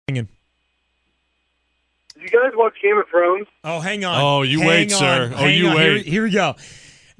Did you guys watch Game of Thrones? Oh, hang on. Oh, you wait, sir. Oh, you wait. Here we go.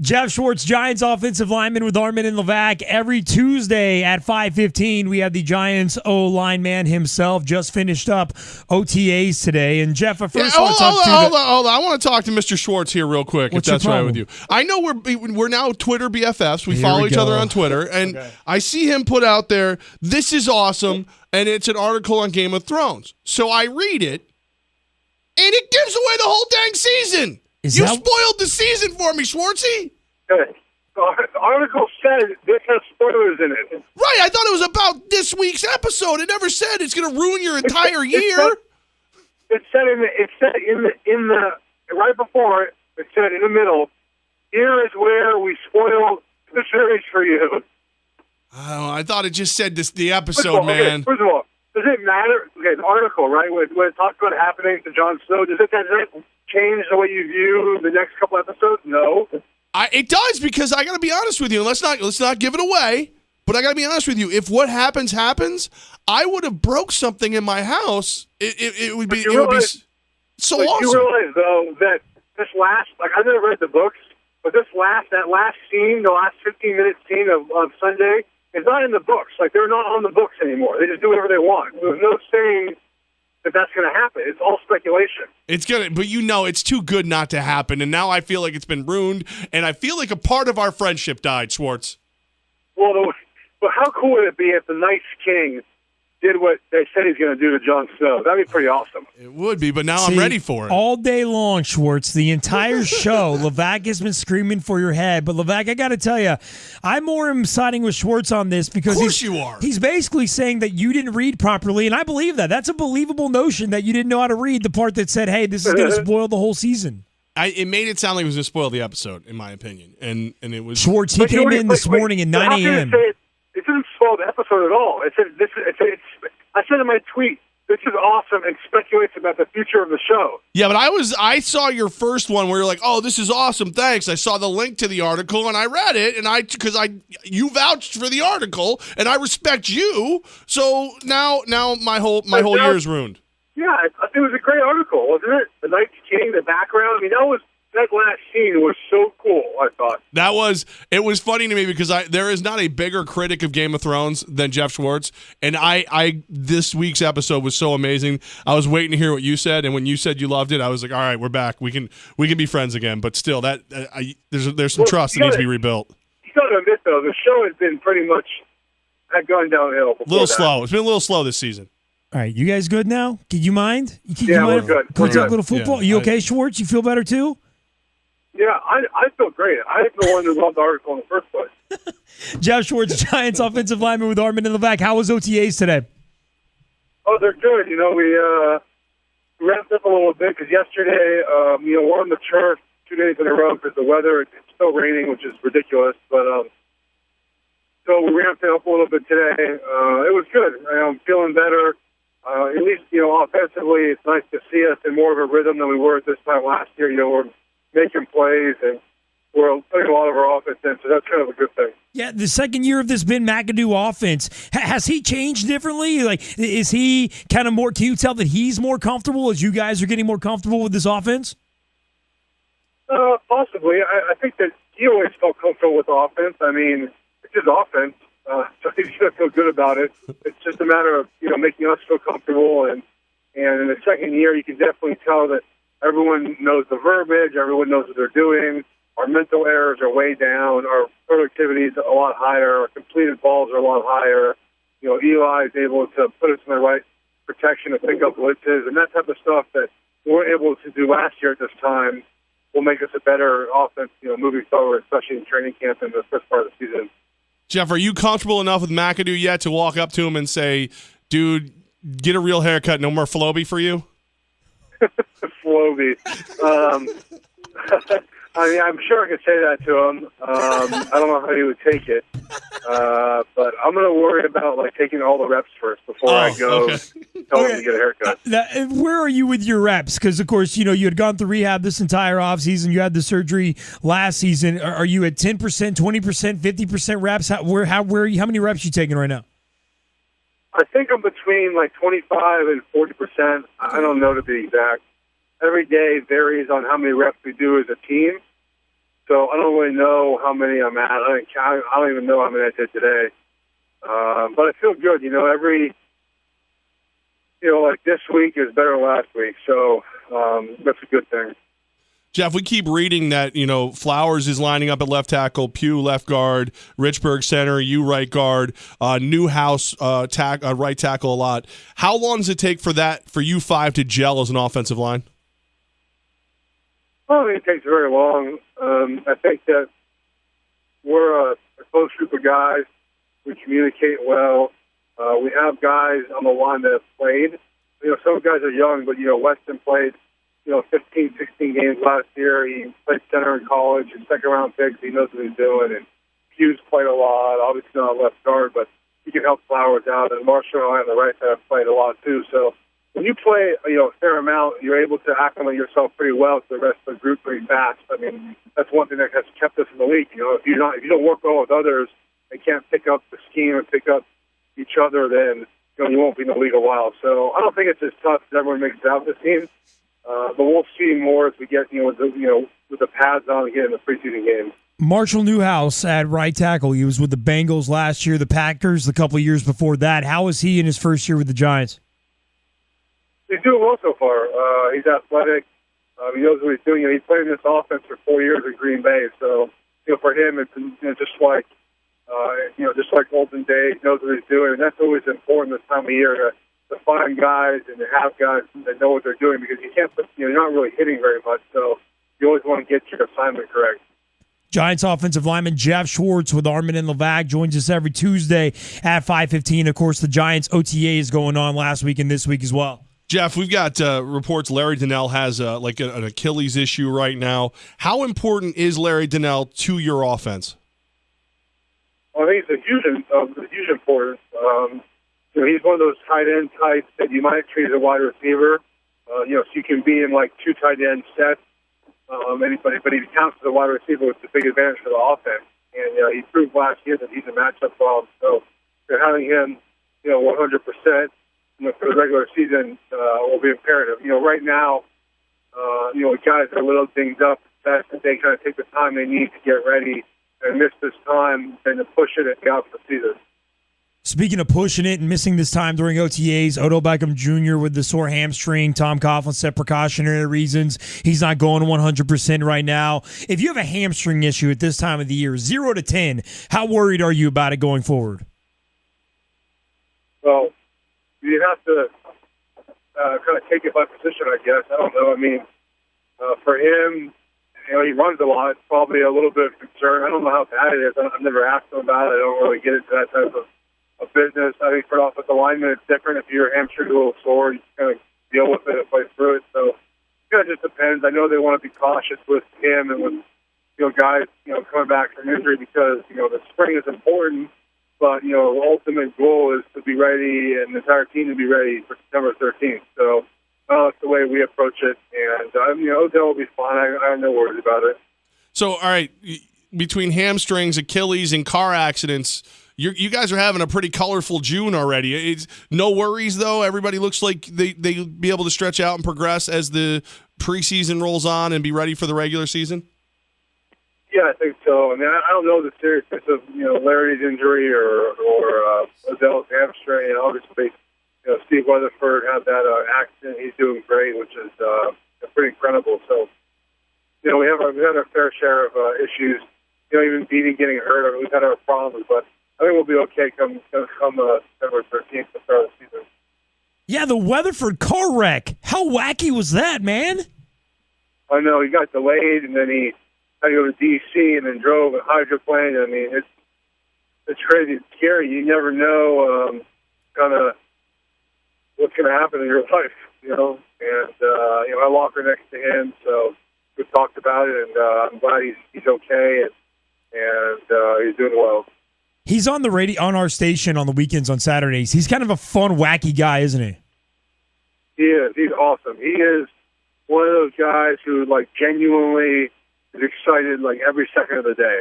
Geoff Schwartz, Giants offensive lineman with Armen and Levack. Every Tuesday at 5:15, we have the Giants O-line man himself. Just finished up OTAs today. And Geoff, hold on. I want to talk to Mr. Schwartz here real quick, if that's right with you. I know we're now Twitter BFFs. We follow each other on Twitter, and I see him put out there, "This is awesome," and it's an article on Game of Thrones. So I read it, and it gives away the whole dang season. You spoiled the season for me, Schwartzy. The article said this has spoilers in it. Right, I thought it was about this week's episode. It never said it's going to ruin your entire year. It said in the right before it. It said in the middle. Here is where we spoil the series for you. Oh, I thought it just said the episode, man. First of all, does it matter? Okay, the article, right, when it talks about happening to Jon Snow, does it change the way you view the next couple episodes? No. It does, because I got to be honest with you. Let's not give it away, but I got to be honest with you. If what happens, I would have broke something in my house. It would be so awesome. You realize though that this last, I never read the books, but that last scene, the last 15-minute scene of Sunday, is not in the books. They're not on the books anymore. They just do whatever they want. There's no saying that's going to happen. It's all speculation. But it's too good not to happen, and now I feel like it's been ruined, and I feel like a part of our friendship died, Schwartz. Well, how cool would it be if the Night's King did what they said he's going to do to Jon Snow? That'd be pretty awesome. It would be, but now I'm ready for it. All day long, Schwartz, the entire show, Levack has been screaming for your head. But Levack, I got to tell you, I'm more siding with Schwartz on this because he's basically saying that you didn't read properly, and I believe that. That's a believable notion that you didn't know how to read the part that said, hey, this is going to spoil the whole season. It made it sound like it was going to spoil the episode, in my opinion. And it was Schwartz, he came in this morning at 9 a.m. It didn't spoil the episode at all. It said I said in my tweet, this is awesome and speculates about the future of the show. Yeah, but I saw your first one where you're like, oh, this is awesome, thanks. I saw the link to the article and I read it, and you vouched for the article and I respect you. So now my whole year is ruined. Yeah, it was a great article, wasn't it? The Night's King, the background. I mean, that last scene was so cool, I thought. It was funny to me because there is not a bigger critic of Game of Thrones than Geoff Schwartz, and this week's episode was so amazing. I was waiting to hear what you said, and when you said you loved it, I was like, all right, we're back. We can be friends again. But still, there's some trust that needs to be rebuilt. You got to admit, though, the show has been pretty much gone downhill. A little slow. It's been a little slow this season. All right, you guys good now? Did you mind? We're good. Can we talk a little football? You okay, Schwartz? You feel better too? Yeah, I feel great. I'm the one who loved the article in the first place. Geoff Schwartz, Giants offensive lineman with Armen in the back. How was OTAs today? Oh, they're good. We ramped up a little bit because yesterday, we're on the turf 2 days in a row because the weather, it's still raining, which is ridiculous. But so we ramped it up a little bit today. It was good. I'm feeling better. At least, offensively, it's nice to see us in more of a rhythm than we were at this time last year. We're making plays, and we're putting a lot of our offense in, so that's kind of a good thing. Yeah, the second year of this Ben McAdoo offense, has he changed differently? Is he kind of more, can you tell that he's more comfortable as you guys are getting more comfortable with this offense? Possibly. I think that he always felt comfortable with the offense. I mean, it's his offense, so he's going to feel good about it. It's just a matter of, making us feel comfortable, and in the second year, you can definitely tell that everyone knows the verbiage. Everyone knows what they're doing. Our mental errors are way down. Our productivity is a lot higher. Our completed balls are a lot higher. Eli is able to put us in the right protection to pick up blitzes, and that type of stuff that we weren't able to do last year at this time will make us a better offense, moving forward, especially in training camp in the first part of the season. Jeff, are you comfortable enough with McAdoo yet to walk up to him and say, dude, get a real haircut, no more Floby for you? Floby. I'm sure I could say that to him. I don't know how he would take it. But I'm going to worry about taking all the reps first before I go tell him to get a haircut. Where are you with your reps? Because, of course, you had gone through rehab this entire offseason. You had the surgery last season. Are you at 10%, 20%, 50% reps? How many reps are you taking right now? I think I'm between like 25 and 40%. I don't know to be exact. Every day varies on how many reps we do as a team. So I don't really know how many I'm at. I don't even know how many I did today. But I feel good. Like this week is better than last week. So that's a good thing. Geoff, we keep reading that, Flowers is lining up at left tackle, Pugh left guard, Richburg center, you right guard, Newhouse right tackle a lot. How long does it take for you five to gel as an offensive line? I don't think it takes very long. I think that we're a close group of guys. We communicate well. We have guys on the line that have played. Some guys are young, but, Weston played 15, 16 games last year. He played center in college. He's second-round pick. He knows what he's doing. And Hughes played a lot. Obviously not left guard, but he can help Flowers out. And Marshall and I on the right side have played a lot too. So when you play a fair amount, you're able to acclimate yourself pretty well to the rest of the group pretty fast. I mean, that's one thing that has kept us in the league. If you don't work well with others and can't pick up the scheme and pick up each other, then you won't be in the league a while. So I don't think it's as tough as everyone makes it out this team. But we'll see more as we get, with the pads on again in the preseason games. Marshall Newhouse at right tackle. He was with the Bengals last year, the Packers a couple of years before that. How was he in his first year with the Giants? He's doing well so far. He's athletic. He knows what he's doing. He played in this offense for 4 years at Green Bay. So, for him, it's just like olden days. He knows what he's doing, and that's always important this time of year to find guys and to have guys that know what they're doing, because you can't you're not really hitting very much, so you always want to get your assignment correct. Giants offensive lineman Geoff Schwartz with Armen and Levack joins us every Tuesday at 5:15. Of course, the Giants OTA is going on last week and this week as well. Geoff, we've got reports Larry Donnell has an Achilles issue right now. How important is Larry Donnell to your offense? Well, I think it's a huge importance. He's one of those tight end types that you might treat as a wide receiver. So you can be in like two tight end sets. But he counts as a wide receiver with the big advantage for the offense. And he proved last year that he's a matchup problem. So having him, 100% for the regular season will be imperative. Right now, guys are a little dinged up. That's that they kind of take the time they need to get ready and miss this time and to push it and get out for the season. Speaking of pushing it and missing this time during OTAs, Odell Beckham Jr. with the sore hamstring. Tom Coughlin said precautionary reasons. He's not going 100% right now. If you have a hamstring issue at this time of the year, 0 to 10, how worried are you about it going forward? Well, you have to kind of take it by position, I guess. I don't know. I mean, for him, he runs a lot. It's probably a little bit of concern. I don't know how bad it is. I've never asked him about it. I don't really get into that type of business. I think for offensive lineman, it's different. If your hamstring's a little sore, you kind of deal with it and play through it. So it kind of just depends. I know they want to be cautious with him and with guys coming back from injury, because the spring is important. But the ultimate goal is to be ready and the entire team to be ready for September 13th. So that's the way we approach it. And Odell will be fine. I have no worries about it. So all right, between hamstrings, Achilles, and car accidents, you guys are having a pretty colorful June already. It's no worries, though. Everybody looks like they'll be able to stretch out and progress as the preseason rolls on and be ready for the regular season? Yeah, I think so. I mean, I don't know the seriousness of Larry's injury or Odell's hamstring. Obviously, Steve Weatherford had that accident. He's doing great, which is pretty incredible. So, we've had our fair share of issues. Even Beating getting hurt. I mean, we've had our problems, but I think we'll be okay come September 13th to start the season. Yeah, the Weatherford car wreck. How wacky was that, man? I know. He got delayed, and then he had to go to D.C. and then drove a hydroplane. I mean, it's crazy. It's scary. You never know kind of what's going to happen in your life, And, I walk her next to him, so we've talked about it, and I'm glad he's okay, and he's doing well. He's on the radio on our station on the weekends on Saturdays. He's kind of a fun, wacky guy, isn't he? He is. He's awesome. He is one of those guys who, genuinely is excited, every second of the day.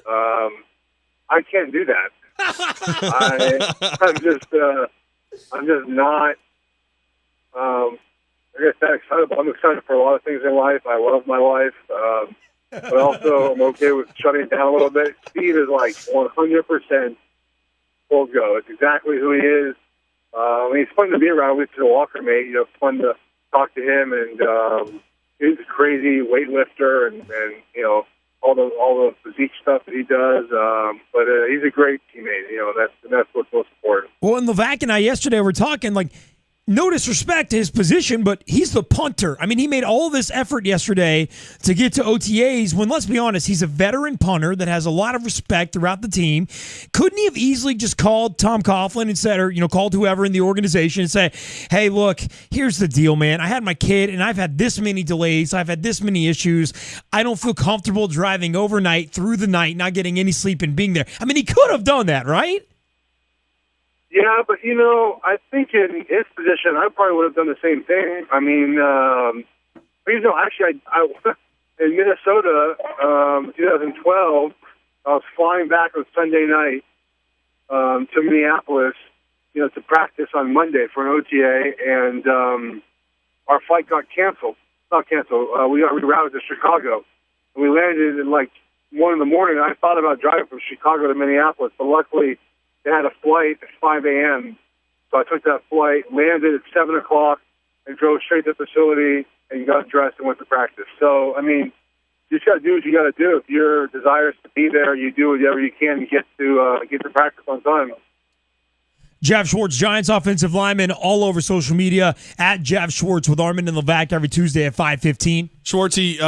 I can't do that. I'm just, I'm just not. I guess that excited. I'm excited for a lot of things in life. I love my life, but also I'm okay with shutting it down a little bit. Steve is like 100% full go. It's exactly who he is. He's fun to be around. He's a Walker mate. Fun to talk to him, and he's a crazy weightlifter, and all the physique stuff that he does. But he's a great teammate. That's what's most important. Well, and Levack and I yesterday were talking like. No disrespect to his position, but he's the punter. I mean, he made all this effort yesterday to get to OTAs when, let's be honest, he's a veteran punter that has a lot of respect throughout the team. Couldn't he have easily just called Tom Coughlin and said, or, called whoever in the organization and say, hey, look, here's the deal, man. I had my kid, and I've had this many delays. I've had this many issues. I don't feel comfortable driving overnight through the night, not getting any sleep and being there. I mean, he could have done that, right? Yeah, but, I think in his position, I probably would have done the same thing. I mean, actually, I in Minnesota, 2012, I was flying back on Sunday night to Minneapolis, to practice on Monday for an OTA, and our flight got canceled. Not canceled. We got rerouted to Chicago. And we landed at like 1 in the morning. I thought about driving from Chicago to Minneapolis, but luckily they had a flight at 5 a.m., so I took that flight, landed at 7 o'clock, and drove straight to the facility and got dressed and went to practice. So, I mean, you just got to do what you got to do. If your desire is to be there, you do whatever you can to get to practice on time. Geoff Schwartz, Giants offensive lineman, all over social media, at Geoff Schwartz with Armen and Levack every Tuesday at 5:15. Schwartzy,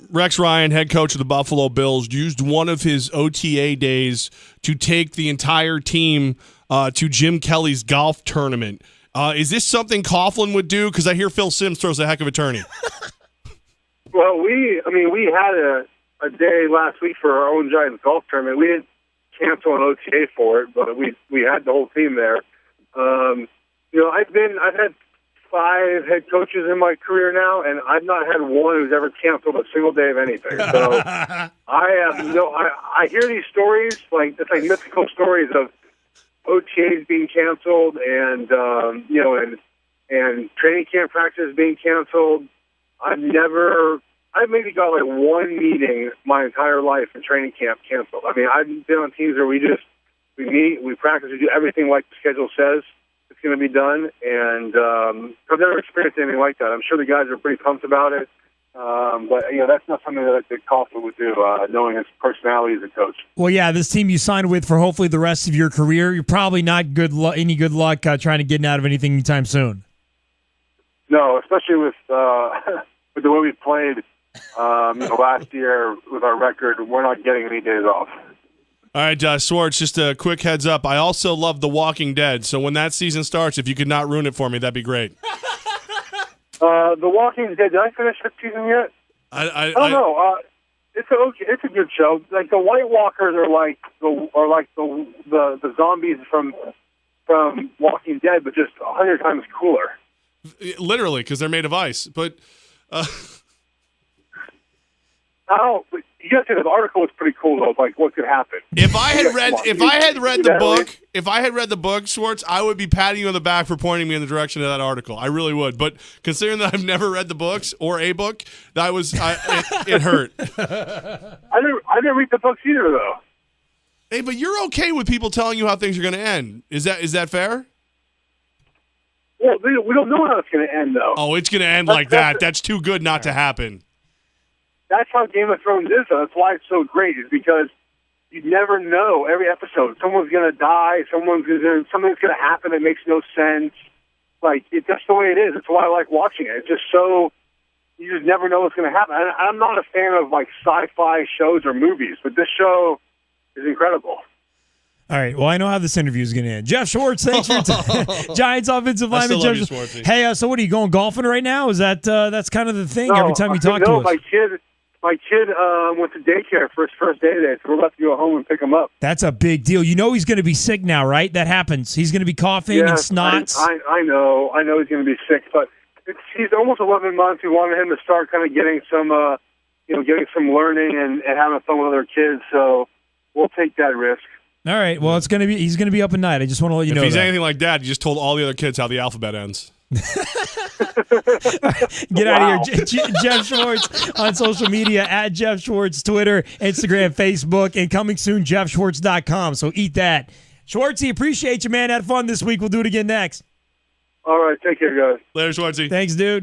Rex Ryan, head coach of the Buffalo Bills, used one of his OTA days to take the entire team to Jim Kelly's golf tournament. Is this something Coughlin would do? Because I hear Phil Simms throws a heck of a tourney. Well, we had a day last week for our own Giants golf tournament. We didn't cancel an OTA for it, but we had the whole team there. I've had 5 head coaches in my career now, and I've not had one who's ever canceled a single day of anything. So I hear these stories, it's like mythical stories of OTAs being canceled and training camp practices being canceled. I've maybe got like one meeting my entire life in training camp canceled. I mean, I've been on teams where we meet, we practice, we do everything like the schedule says it's going to be done, and I've never experienced anything like that. I'm sure the guys are pretty pumped about it, but that's not something that Coughlin would do, knowing his personality as a coach. Well, yeah, this team you signed with for hopefully the rest of your career, you're probably not any good luck trying to get out of anything anytime soon. No, especially with the way we played last year with our record, we're not getting any days off. All right, Schwartz, just a quick heads up. I also love The Walking Dead, so when that season starts, if you could not ruin it for me, that'd be great. The Walking Dead, did I finish that season yet? I don't know. It's a good show. Like the White Walkers are like the zombies from Walking Dead, but just 100 times cooler. Literally, because they're made of ice. But you got to say the article was pretty cool though. Like what could happen? If I had read the book, Schwartz, I would be patting you on the back for pointing me in the direction of that article. I really would. But considering that I've never read the books or a book, it hurt. I didn't read the books either though. Hey, but you're okay with people telling you how things are going to end. Is that fair? Well, we don't know how it's going to end, though. Oh, it's going to end like that. That's too good not to happen. That's how Game of Thrones is, though. That's why it's so great, is because you never know every episode. Someone's going to die. Something's going to happen that makes no sense. Like, it's just the way it is. It's why I like watching it. It's just so, you just never know what's going to happen. I'm not a fan of, like, sci-fi shows or movies, but this show is incredible. All right. Well, I know how this interview is going to end. Geoff Schwartz, thanks for your time. Giants offensive lineman. Hey, so what are you going golfing right now? Is that's kind of the thing every time you talk to us? My kid went to daycare for his first day today, so we're about to go home and pick him up. That's a big deal. You know he's going to be sick now, right? That happens. He's going to be coughing and snots. I know he's going to be sick, but he's almost 11 months. We wanted him to start kind of getting some learning and having fun with other kids. So we'll take that risk. All right. Well, he's gonna be up at night. I just want to let you know. If he's that. anything like Dad, he just told all the other kids how the alphabet ends. Get out of here. Geoff Schwartz on social media at Geoff Schwartz, Twitter, Instagram, Facebook, and coming soon, JeoffSchwartz.com. So eat that. Schwartzy, appreciate you, man. Had fun this week. We'll do it again next. All right. Take care, guys. Later, Schwartzy. Thanks, dude.